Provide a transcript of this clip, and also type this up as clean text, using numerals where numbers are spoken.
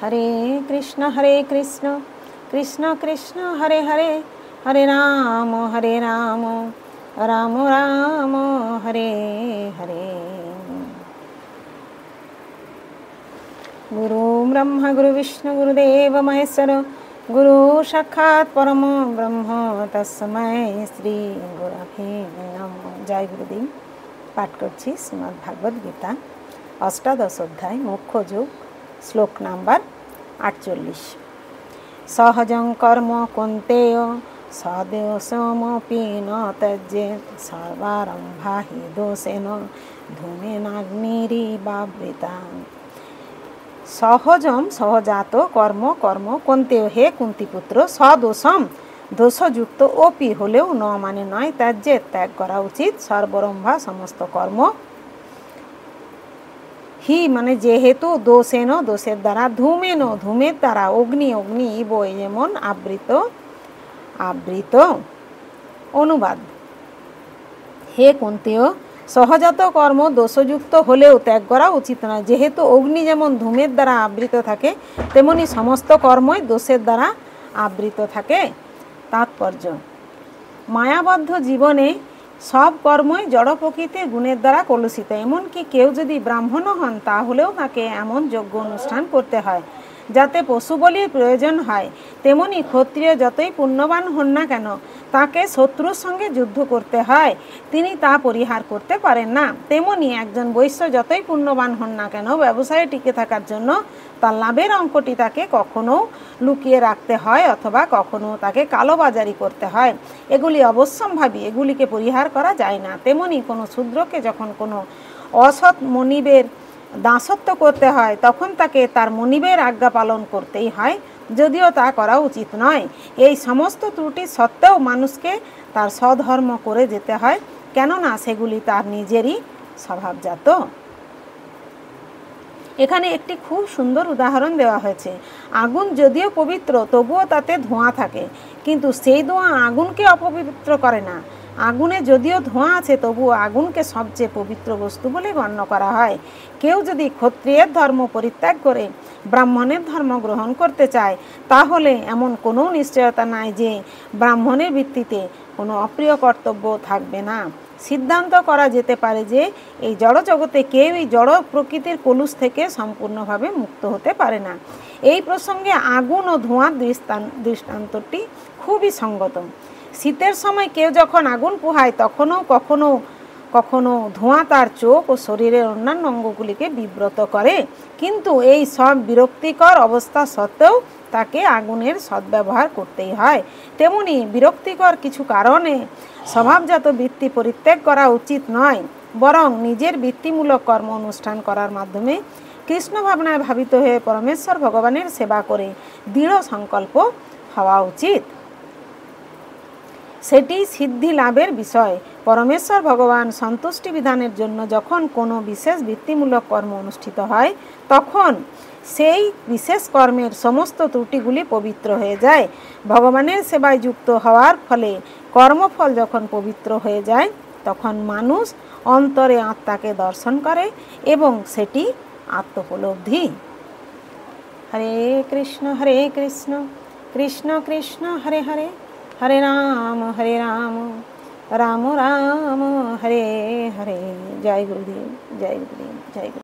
हरे कृष्ण कृष्ण कृष्ण हरे हरे, हरे राम राम राम हरे हरे। गुरु ब्रह्म गुरु विष्णु गुरुदेव महेश्वर, गुरु साक्षात् परम ब्रह्म तस्मै श्री गुरवे नमः। जय गुरुदेव। पाठ करछि श्रीमद् भागवत गीता अष्टादश अध्याय मोक्ष योग, श्लोक नम्बर 48। सहजं कर्म कौन्तेय सदोषमपि न त्यजेत्, सर्वारम्भा हि दोषेण धूमेनाग्निरिवावृता। सहजम सहजात कर्म कर्म कौन्तेय, हे कुंती पुत्र, सदोषम दोषयुक्त ओपि हलेও न माने नय, त्याज्ये त्याग करा उचित, सर्वरम्भा समस्त कर्म, হি মানে যেহেতু, দোষেন দোষের দ্বারা, ধূমেন ধূমের দ্বারা, অগ্নি অগ্নি ইব যেমন, আবৃত আবৃত। অনুবাদ: হে কুন্তীয়, সহজাত কর্ম দোষযুক্ত হলেও ত্যাগ করা উচিত নয়। যেহেতু অগ্নি যেমন ধূমের দ্বারা আবৃত থাকে, তেমনি সমস্ত কর্মই দোষের দ্বারা আবৃত থাকে। তাৎপর্য: মায়াবদ্ধ জীবনে সব কর্মই জড় প্রকৃতির গুণের দ্বারা কলুষিত। এমনকি কেউ যদি ব্রাহ্মণ হন, তাহলেও তাকে এমন যজ্ঞ অনুষ্ঠান করতে হয় যাতে পশু বলির প্রয়োজন হয়। তেমনি ক্ষত্রিয় যতই পুণ্যবান হন না কেন, তাকে শত্রুর সঙ্গে যুদ্ধ করতে হয়, তিনি তা পরিহার করতে পারেন না। তেমনি একজন বৈশ্য যতই পুণ্যবান হন না কেন, ব্যবসায়ে টিকে থাকার জন্য তার লাভের অঙ্কটি তাকে কখনো লুকিয়ে রাখতে হয় অথবা কখনো তাকে কালোবাজারি করতে হয়। এগুলি অবশ্যম্ভাবী, এগুলিকে পরিহার করা যায় না। তেমনি কোনো শূদ্রকে যখন কোনো অসৎ মনিবের দাসত্ব করতে হয়, তখন তাকে তার মনিবের আজ্ঞা পালন করতেই হয়, যদিও তা করা উচিত নয়। এই সমস্ত ত্রুটি সত্ত্বেও মানুষকে তার স্বধর্ম করে যেতে হয়, কেননা সেগুলি তার নিজেরই স্বভাবজাত। এখানে একটি খুব সুন্দর উদাহরণ দেওয়া হয়েছে। আগুন যদিও পবিত্র, তবুও তাতে ধোঁয়া থাকে, কিন্তু সেই ধোঁয়া আগুনকে অপবিত্র করে না। আগুনে যদিও ধোঁয়া আছে, তবুও আগুনকে সবচেয়ে পবিত্র বস্তু বলে গণ্য করা হয়। কেউ যদি ক্ষত্রিয়ের ধর্ম পরিত্যাগ করে ব্রাহ্মণের ধর্ম গ্রহণ করতে চায়, তাহলে এমন কোনো নিশ্চয়তা নাই যে ব্রাহ্মণের ভিত্তিতে কোনো অপ্রিয় কর্তব্য থাকবে না। সিদ্ধান্ত করা যেতে পারে যে এই জড় জগতে কেউই জড় প্রকৃতির কলুষ থেকে সম্পূর্ণভাবে মুক্ত হতে পারে না। এই প্রসঙ্গে আগুন ও ধোঁয়ার দৃষ্টান্তটি খুবই সঙ্গত। শীতের সময় কেউ যখন আগুন পোহায়, তখনও কখনো কখনো ধোঁয়া তার চোখ ও শরীরের অন্যান্য অঙ্গগুলিকে বিব্রত করে, কিন্তু এই সব বিরক্তিকর অবস্থা সত্ত্বেও তাকে আগুনের সদ্ব্যবহার করতেই হয়। তেমনি বিরক্তিকর কিছু কারণে স্বভাবজাত বৃত্তি পরিত্যাগ করা উচিত নয়, বরং নিজের বৃত্তিমূলক কর্ম অনুষ্ঠান করার মাধ্যমে কৃষ্ণ ভাবনায় ভাবিত হয়ে পরমেশ্বর ভগবানের সেবা করে দৃঢ় সংকল্প হওয়া উচিত। সেটি সিদ্ধি লাভের বিষয়। পরমেশ্বর ভগবান সন্তুষ্টি বিধানের জন্য যখন কোনো বিশেষ বৃত্তিমূলক কর্ম অনুষ্ঠিত হয়, তখন সেই বিশেষ কর্মের সমস্ত ত্রুটিগুলি পবিত্র হয়ে যায়। ভগবানের সেবায় যুক্ত হওয়ার ফলে কর্মফল যখন পবিত্র হয়ে যায়, তখন মানুষ অন্তরে আত্মাকে দর্শন করে এবং সেটি আত্মোপলব্ধি। হরে কৃষ্ণ কৃষ্ণ কৃষ্ণ হরে হরে, হরে রাম রাম রাম হরে হরে। জয় গুরুদেব, জয় গুরুদেব, জয় গুরুদেব।